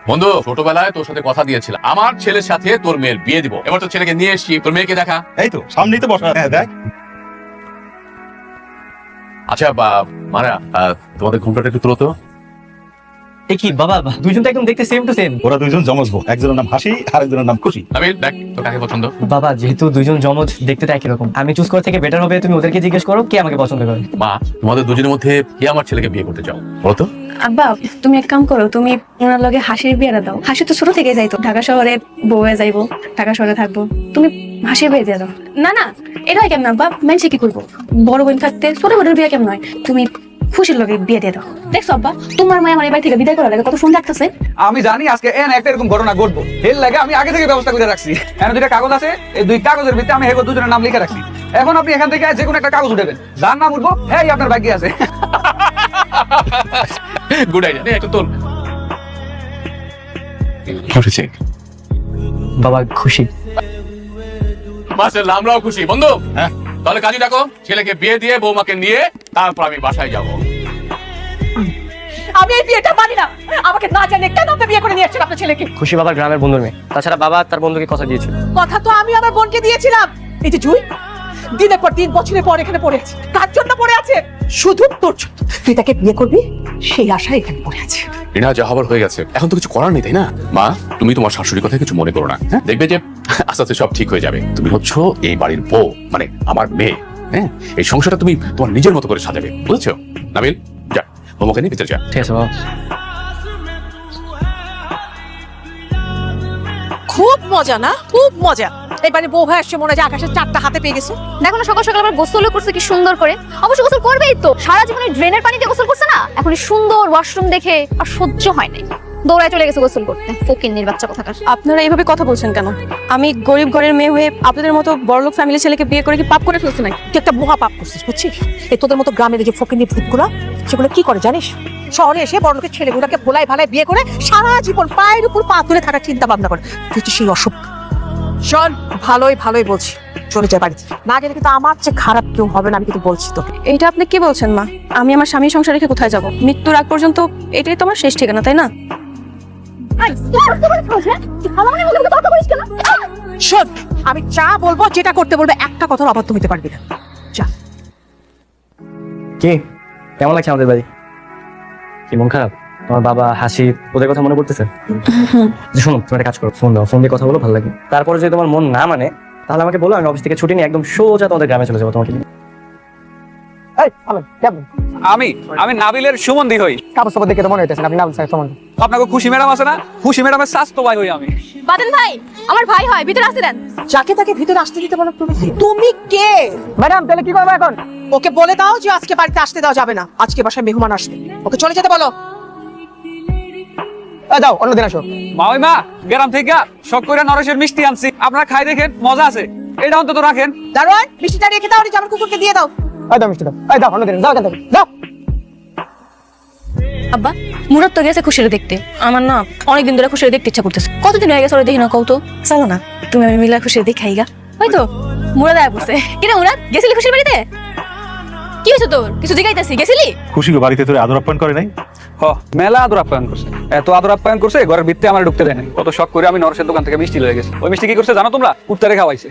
বন্ধু, ছোটবেলায় তোর সাথে কথা দিয়েছিলাম আমার ছেলের সাথে তোর মেয়ের বিয়ে দিব। এবার তোর ছেলেকে নিয়ে এসছি, তোর মেয়েকে দেখা। এই তো সামনেই তো বসা। হ্যাঁ দেখ। আচ্ছা মারা, তোমাদের ঘুমটাটা একটু তুলো তো। এ কি বাবা, দুইজন তো একদম দেখতে সেম টু সেম। ওরা দুইজন জমজ বউ, একজনের নাম হাসি আর একজনের নাম খুশি। নাবিল দেখ তোর কাকে পছন্দ। বাবা যেহেতু দুইজন জমজ দেখতে তো একই রকম, আমি চুজ করে থেকে বেটার হবে তুমি ওদেরকে জিজ্ঞেস করো কে আমাকে পছন্দ করে। মা, তোমাদের দুজনের মধ্যে কে আমার ছেলেকে বিয়ে করতে চাও বলো তো। আব্বা তুমি এক কাম করো, তুমি ওনার লগে হাসির বিয়েটা দাও। হাসি তো ছোট থেকে যাইতো, ঢাকা শহরে বউয়ে যাইবো, ঢাকা শহরে থাকবো, তুমি হাসির বিয়ে দিয়ে দাও। না না, এটা হয় কেমন আব্বা, মানুষে কি করবো, বড় বোন থাকতে ছোট বোনের বিয়ে কেমন হয়, তুমি খুশির লগে বিয়ে দিয়ে দাও। দেখছো আব্বা, তোমার মায়ের আমার এবার থেকে বিদায় করা লাগে কত সুন্দর লাগতেছে। আমি জানি আজকে একটা এরকম ঘটনা ঘটবো, এর লাগে আমি আগে থেকে ব্যবস্থা করে রাখছি। এখানে দুইটা কাগজ আছে, এই দুই কাগজের ভিতরে আমি হেগো দুজনের নাম লিখে রাখছি। এখন আপনি এখান থেকে যে কোনো একটা কাগজ উঠাবেন, যার নাম উঠবো হ্যাঁ আপনার ভাগ্যে আছে। গুড আইডিয়া, একটু তোর খুশি। বাবা খুশি। মাশাআল্লাহ, আমরাও খুশি। বন্ধু হ্যাঁ তাহলে কাজী ডাকো, ছেলেকে বিয়ে দিয়ে বৌমাকে নিয়ে তারপর আমি বাসায় যাব। আমি এই বিয়েটা মানি না। আমাকে না জানে কেন আপনি বিয়ে করে নিয়ে আসছেন আপনার ছেলেকে? খুশি বাবার গ্রামের বন্ধুর মেয়ে, তাছাড়া বাবা তার বন্ধুকে কথা দিয়েছিল। কথা তো আমি আমার বোনকে দিয়েছিলাম। এই যে জুই দিনের পর দিন বছরের পর এখানে পড়ে আছে, কার জন্য পড়ে আছে? শুধু তোর জন্য। তুই তাকে বিয়ে করবি সেই আশায় এখানে পড়ে আছে। রিনা, যা হবার হয়ে গেছে, এখন তো কিছু করার নেই, তাই না? মা, তুমি তোমার শাশুড়ির কথা কিছু মনে করো না, হ্যাঁ? দেখবে যে আস্তে আস্তে সব ঠিক হয়ে যাবে। তুমি হচ্ছ এই বাড়ির বউ, মানে আমার মেয়ে। হ্যাঁ, এই সংসারটা তুমি তোমার নিজের মতো করে সাজাবে, বুঝেছো? নাবিল যা, বৌমাকে নিয়ে ভিতরে যা। ঠিক আছে বাবা। খুব মজা না, খুব মজা। এবারে বউ হয়ে আসছে, মনে হয় যে আকাশের চারটা হাতে পেয়ে গেছে। দেখো না, সকাল সকাল আবার গোসলও করছে কি সুন্দর করে। অবশ্য গোসল করবেই তো, সারা জীবনে ড্রেনের পানিতে গোসল করছে না, এখন এই সুন্দর ওয়াশরুম দেখে আর সহ্য হয় নাই, দৌড়ায় চলে গেছে গোসল করতে। ফকিন্নির বাচ্চা কোথাকার। আপনারা এইভাবে কথা বলছেন কেন? আমি গরিব ঘরের মেয়ে হয়ে আপনাদের মতো বড়লোক ফ্যামিলির ছেলেকে বিয়ে করে কি পাপ করে ফেলছি নাকি? তুই একটা মহা পাপ করছিস, বুঝছিস? এই তোদের মতো গ্রামের যে ফকিন্নি ভূতগুলা, সেগুলো কি করে জানিস? শহরে এসে বড় লোকের ছেলেগুলোকে ভোলায় ভালায় বিয়ে করে সারা জীবন পায়ের উপর পা তুলে থাকার চিন্তা ভাবনা করে। তুই হচ্ছে সেই অসভ্য। শোন, ভালোই ভালোই বলছি, চলে যায় বাড়িতে। না গেলে কিন্তু আমার চেয়ে খারাপ কেউ হবে না, আমি কিন্তু বলছি তোকে। এইটা আপনি কি বলছেন মা? আমি আমার স্বামীর সংসার রেখে কোথায় যাব? মৃত্যুর আগ পর্যন্ত এটাই তোমার শেষ ঠিকানা, তাই না? শোন, আমি যা বলবো, যেটা করতে বলবে, একটা কথার অবাধ্য হতে পারবি না। যা। কে কেমন লাগছে আমাদের বাড়ি? কি মন খারাপ? তোমার বাবা হাসি ওদের কথা মনে পড়তেছে? শোনো, তুমি একটা কাজ করো, ফোন দাও, ফোন দিয়ে কথা বলো, ভালো লাগে। তারপরে যদি তোমার মন না মানে তাহলে আমাকে বলো, আমি অফিস থেকে ছুটি নিয়ে একদম সোজা তোমাদের গ্রামে চলে যাবো তোমাকে নিয়ে। আমি আমি নাবিলের সুমন্দি হই। কাগজপত্র দেখে তো মনে হইতেছে আপনি নাম স্যার তোমার। আপনাকে খুশি ম্যাডাম আছে না, খুশি ম্যাডামের স্বাস্থ্য ভাই হই আমি। বাদল ভাই আমার ভাই হয়, ভিতরে আসতে দেন। যাকে তাকে ভিতরে আসতে দিতে বলো। তুমি কে ম্যাডাম? তাহলে কি করবো এখন? ওকে বলে দাও যে আজকে বাড়িতে আসতে দেওয়া যাবে না, আজকে বাসায় মেহমান আসবে, ওকে চলে যেতে বলো। দাও, অন্যদিন আসো। মা ওই মা, গ্রাম থেকে শখ করে নরেশের মিষ্টি আনছি, আপনারা খাই দেখেন, মজা আছে, এটা অন্তত রাখেন। দারোয়ান, মিষ্টিটা রেখে দাও, আমার কুকুরকে দিয়ে দাও। দাও মিষ্টি দাও, দাও অন্যদিন, দাও এখান থেকে, দাও। আব্বা, মুরাদ তো গেছে খুশিরে দেখতে। আমার না অনেকদিন ধরে খুশিরে দেখতে ইচ্ছা করতেছে। কতদিন হয়ে গেছে ওরা দেখি না, কও তো। চলো না, তুমি আমি মিলা খুশিরে দেখাই গা। হয়তো মুরাদ আয়া বসে। কিরে মুরাদ, গেছিলি খুশির বাড়িতে? কি হয়েছে তোর? কিছু জিগাইতেছি, গেছিলি? খুশি গো, বাড়িতে তোর আদর আপ্যায়ন করে নাই? হ, মেলা আদর আপ্যায়ন করছে, এত আদর আপ্যায়ন করছে ঘরের ভিতরে আমার ঢুকতে দেয় নাই। কত শখ করে আমি নরেশের দোকান থেকে মিষ্টি লয়ে গেছি। ওই মিষ্টি কি করছে জানো তোমরা? উত্তরে খাওয়াইছে।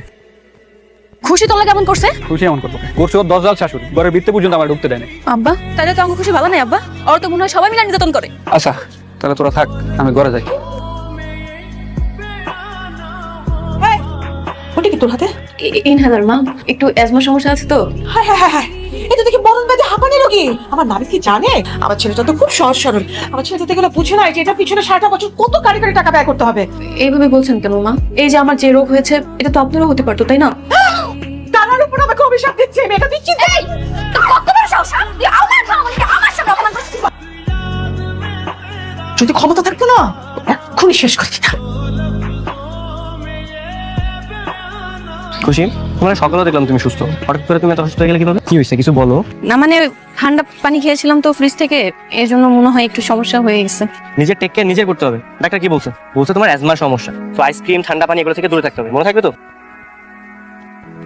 খুশি তোলা কেমন করছে? খুশি এমন করবো করছে ওর 10 জাল শাশুড়ি, ঘরের ভিতরে পর্যন্ত আমার ঢুকতে দেয় নাই। আব্বা, তাহলে তো আমার খুশি ভালো নাই আব্বা। ওর তো মনে হয় সবাই মিলে নির্যাতন করে। আচ্ছা তাহলে তোরা থাক, আমি ঘরে যাই। ওটা কি তোর হাতে? ইনহেলার মা, একটু অ্যাজমা সমস্যা আছে তো। হায় হায় হায় হায়, এটা দেখি মরণ ব্যাধি হাঁপানি রোগী। আমার নাবিল কি জানে? আমার ছেলেটা তো খুব সহজ সরল। আমার ছেলে তো এগুলো বুঝে না যে এটা পিছনে 60টা বছর কত কারি কারি টাকা ব্যয় করতে হবে। এইভাবে বলছেন কেন মা? এই যে আমার যে রোগ হয়েছে, এটা তো আপনারও হতে পারতো, তাই না? তার উপর আমাকে অভিশাপ দিচ্ছে, মেয়েটা দিচ্ছি। যদি ক্ষমতা থাকতো না, এক্ষুনি শেষ করে দিতাম। খুশি, তোমার সকালে দেখলাম তুমি সুস্থ, হঠাৎ করে তুমি এত অসুস্থ হয়ে গেলে কিভাবে? কি হয়েছে, কিছু বলো। না মানে ঠান্ডা পানি খেয়েছিলাম তো ফ্রিজ থেকে, এর জন্য মনে হয় একটু সমস্যা হয়ে গেছে। নিজের টেক কেয়ার নিজে করতে হবে। ডাক্তার কি বলছে? বলছে তোমার অ্যাজমার সমস্যা, তো আইসক্রিম ঠান্ডা পানি এগুলো থেকে দূরে থাকতে হবে, মনে থাকবে তো?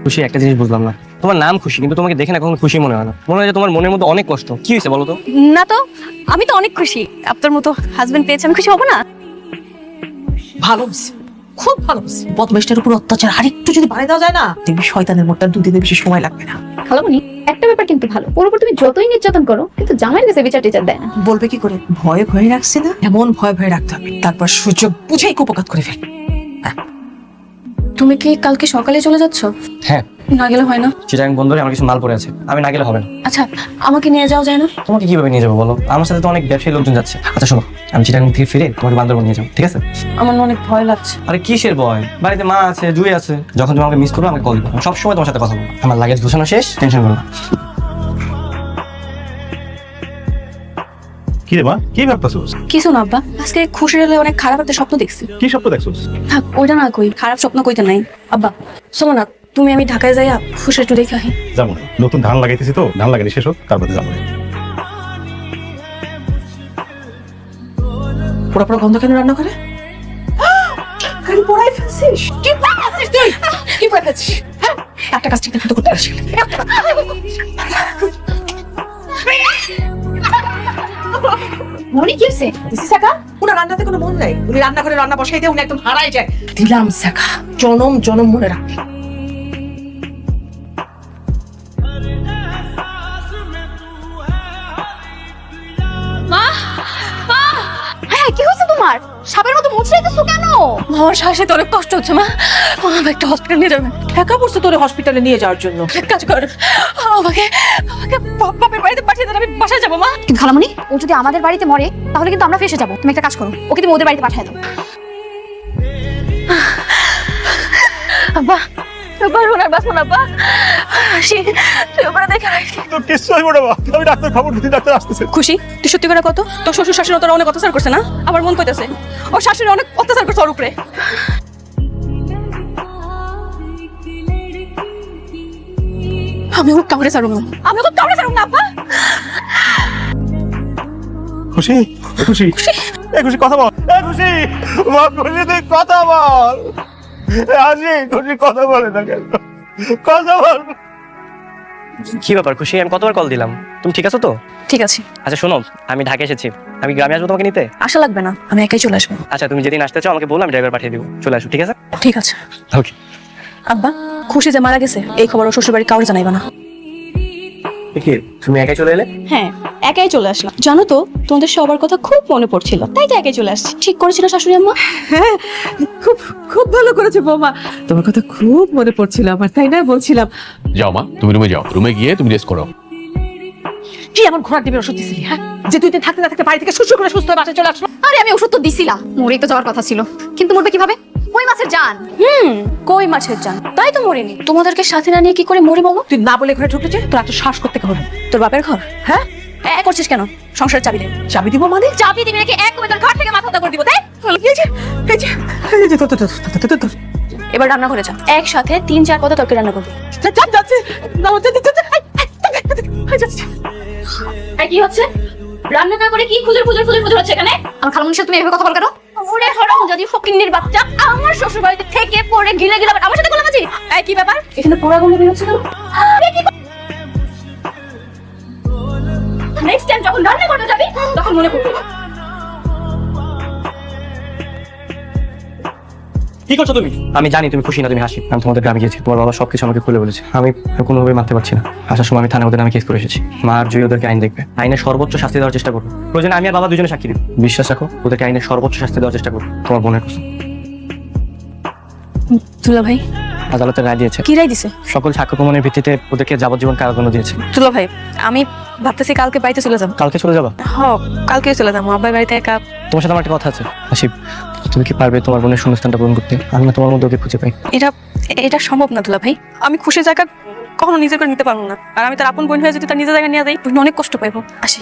খুশি, একটা জিনিস বুঝলাম না, তোমার নাম খুশি কিন্তু তোমাকে দেখে না কখনো খুশি মনে হয় না, মনে হয় যে তোমার মনের মধ্যে অনেক কষ্ট। কি হয়েছে বলো তো? না তো, আমি তো অনেক খুশি। আপনার মতো হাজবেন্ড পেয়েছি, আমি খুশি হব না? ভালো হয়েছে, খুব ভালো হয়েছে। বদমাইশটার উপর অত্যাচার আরেকটু যদি বাড়ায় দেওয়া যায় না, দেখবি শয়তানের মোটটা 2 দিনের বেশি সময় লাগবে না। খালামণি, একটা ব্যাপার কিন্তু ভালো, ওর উপর তুমি যতই নির্যাতন করো কিন্তু জামাইয়ের কাছে বিচার টিচার দেয় না। বলবে কি করে? ভয়ে ভয়ে রাখছি না, এমন ভয়ে ভয়ে রাখতে হবে, তারপর সুযোগ বুঝেই কুপকাত করে ফেলবে। তুমি কি কালকে সকালে চলে যাচ্ছ? হ্যাঁ, না গেলে হয় না? চিটাং বন্দরে আমার কিছু মাল পড়ে আছে, আমি না গেলে হবে না। আচ্ছা, আমাকে নিয়ে যাওয়া যায় না? তোমাকে কিভাবে নিয়ে যাবো বলো? আমার সাথে তো অনেক ব্যবসায়ী লোকজন যাচ্ছে। আচ্ছা শোনো, আমি চিটাং থেকে ফিরে তোমাকে বান্দরবন নিয়ে যাবো, ঠিক আছে? আমার না অনেক ভয় লাগছে। আরে কিসের ভয়? বাড়িতে মা আছে, জুই আছে, যখন তুমি আমাকে মিস করবে আমাকে কল দিবে, আমি সবসময় তোমার সাথে কথা বলবো। আমার লাগেজ গোছানো শেষ, টেনশন করো না। কি রে মা, কি ভাবতেছোস? কিছু না আব্বা, আজকে খুশির হলে অনেক খারাপ একটা স্বপ্ন দেখছি। কি স্বপ্ন দেখছোস? থাক, ওইটা না কই, খারাপ স্বপ্ন কইতে নাই। আব্বা শোনো না, তুমি আমি ঢাকায় যাইয়া খুশি একটু দেখে আহি। যাবো না, নতুন ধান লাগাইতেছি তো, ধান লাগানি শেষ হোক তারপরে যাবো। পোড়া পোড়া গন্ধ কেন রান্না করে? খালি পোড়াই ফেলছিস? কি পোড়াই ফেলছিস তুই? কি পোড়াই ফেলছিস? হ্যাঁ, একটা কাজ ঠিক মতো করতে পারছিস না। মনি কি হয়েছে? দিছি সাকা, উনার রান্নাতে কোনো মন নাই। উনি রান্না করে রান্না বসাই দিয়ে উনি একদম হারাই যায়। দিলাম সাকা, জনম জনম মনে রাখ। হ্যাঁ, কি হয়েছে তোমার? সাপের মতো মুচড়াইতেছো কেন? আমার শ্বাসে তো অনেক কষ্ট হচ্ছে মা, আমাকে একটা হসপিটাল নিয়ে যাবেন। ঠেকা পড়ছে তোরে হসপিটালে নিয়ে যাওয়ার জন্য। এক কাজ কর, আমাকে আমাকে বাপের বাড়িতে পাঠিয়ে দেন, আমি বাসায় যাবো মা। কিন্তু খালামণি, ও যদি আমাদের বাড়িতে মরে তাহলে কিন্তু আমরা ফেসে যাবো। তুমি একটা কাজ করো, ওকে তুমি ওদের বাড়িতে পাঠিয়ে দাও। আব্বা, আব্বা রোনার বাস না আব্বা, তুই ওপরে দেখে রাখছি। তোর কিচ্ছু হইব না মা, আমি ডাক্তার খবর দিতে, ডাক্তার আসতেছে। খুশি, তুই সত্যি করে কত? তোর শ্বশুর শাশুড়ি তোর অনেক অত্যাচার করছে না? আমার মন কইতেছে ওর শাশুড়ি অনেক অত্যাচার করছে ওর উপরে। আমি ওর কামড়ে ছাড়ুম না, আমি ওকে কামড়ে ছাড়ুম না আব্বা। খুশি, এ খুশি, এ খুশি কথা বল, এ খুশি, মা খুশি তুই কথা বল। আজি খুশি কথা বলে না কেন? কথা বল। কি ব্যাপার খুশি? আমি কতবার কল দিলাম, তুমি ঠিক আছো তো? ঠিক আছে, আচ্ছা শোনো, আমি ঢাকা এসেছি, আমি গ্রামে আসবো তোমাকে নিতে। আশা লাগবে না, আমি একাই চলে আসবো। আচ্ছা তুমি যেদিন আসতে চাও আমাকে বলো, আমি ড্রাইভার পাঠিয়ে দিব, চলে আসো, ঠিক আছে? ঠিক আছে। ওকে। আব্বা, খুশি যে মারা গেছে এই খবর ও শ্বশুর বাড়ি কাউকে জানাইবা না। কি তুমি একাই চলে এলে? হ্যাঁ, একাই চলে আসলাম। জানো তো, তোমাদের সবার কথা খুব মনে পড়ছিল, তাই তো একাই চলে আসছি। ঠিক করেছিল শাশুড়ি আম্মা। হ্যাঁ, খুব খুব ভালো করেছে বৌমা, তোমার কথা খুব মনে পড়ছিল আমার, তাই না? বলছিলাম যাও মা, তুমি রুমে যাও, রুমে গিয়ে তুমি রেস্ট করো। কি এমন ঘোড়ার ডিমের ওষুধ দিছিলি, হ্যাঁ? যে 2 দিন থাকতে না থাকতে বাড়ি থেকে সুস্থ করে সুস্থ হয়ে বাসায় চলে আসলো। আরে আমি ওষুধ তো দিছিলাম, মরেই তো যাওয়ার কথা ছিল, কিন্তু মরবে কিভাবে? ওই মাছের জান। কই মাছের জান, তাই তো মরিনি। তোমাদেরকে সাথে না নিয়ে কি করে মরি বলো? তুই না বলে ঘরে ঢুকলে তোর এত শ্বাস করতে হবে। তোর বাপের ঘর? হ্যাঁ, করছিস কেন? সংসারের চাবি দে। চাবি দিব মানে? চাবি দিবি নাকি এক করে তোর ঘর থেকে মাথা করে দিব? তাই এবার রান্না করে যা, একসাথে 3-4 কথা তরকারি রান্না করবি। আর কি হচ্ছে? রান্না না করে কি খুজুর খুজুর খুজুর খুজুর হচ্ছে এখানে? আমার খালামণির সাথে তুমি এভাবে কথা বল কেন? ওরে হরাম যদি ফকিন্নির বাচ্চা, আমার শ্বশুর বাড়িতে থেকে পড়ে গিলে গিলে আমার সাথে গোলামাজি। এই কি ব্যাপার? এখানে পোড়া গন্ধ বের হচ্ছে কেন? নেক্সট টাইম যখন রান্না করতে যাবি তখন মনে করবি। কি করছো তুমি? আমি জানি তুমি খুশি না, তুমি হাসি। আমি তোমাদের গ্রামে গিয়েছি, তোমার বাবা সবকিছু আমাকে খুলে বলেছে। আমি কোনোভাবে মানতে পারছি না। আসার সময় আমি থানা ওদের নামে কেস করে এসেছি। মা আর জয় ওদেরকে আইন দেখবে, আইনের সর্বোচ্চ শাস্তি দেওয়ার চেষ্টা করবো। প্রয়োজনে আমি আর বাবা দুজনে সাক্ষী দিব। বিশ্বাস রাখো, ওদেরকে আইনের সর্বোচ্চ শাস্তি দেওয়ার চেষ্টা করবো, তোমার বোনের কসম। দুলা ভাই আদালতের রায় দিয়েছে, কি রায় দিছে? সকল সাক্ষ্য প্রমাণের ভিত্তিতে ওদেরকে যাবজ্জীবন কারাদণ্ড দিয়েছে। দুলা ভাই, আমি ভাবতেছি কালকে বাড়িতে চলে যাবো। কালকে চলে যাবা? কালকে চলে যাবো, আব্বার বাড়িতে একা। তোমার সাথে আমার একটা কথা আছে হাসিব, তুমি কি পারবে তোমার বোনের শূন্যস্থানটা পূরণ করতে? আমি না তোমার মধ্যে ওকে খুঁজে পাই। এটা সম্ভব না দুলা ভাই, আমি খুশি জায়গা কখনো নিজের করে নিতে পারবো না। আর আমি তার আপন বোন হয়ে যদি তার নিজের জায়গায় নিয়ে যাই, বোন অনেক কষ্ট পাইবো। আসি।